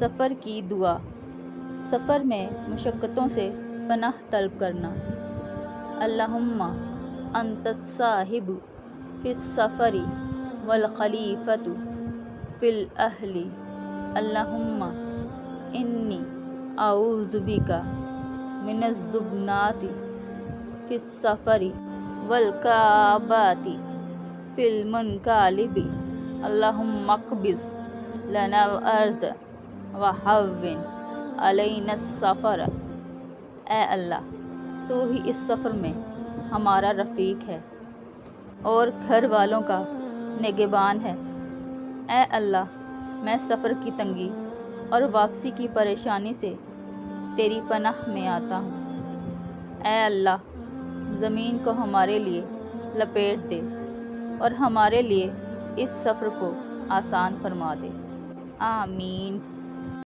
سفر کی دعا۔ سفر میں مشقتوں سے پناہ طلب کرنا۔ اللہم انت الصاحب فی السفر والخلیفۃ فی الاہل، اللہم انی اعوذ بک من الظلمات فی السفر والکآبۃ فی المنقلب، اللہم اقبض لنا الارض وہون علینا السفر۔ اے اللہ، تو ہی اس سفر میں ہمارا رفیق ہے اور گھر والوں کا نگہبان ہے۔ اے اللہ، میں سفر کی تنگی اور واپسی کی پریشانی سے تیری پناہ میں آتا ہوں۔ اے اللہ، زمین کو ہمارے لیے لپیٹ دے اور ہمارے لیے اس سفر کو آسان فرما دے۔ آمین۔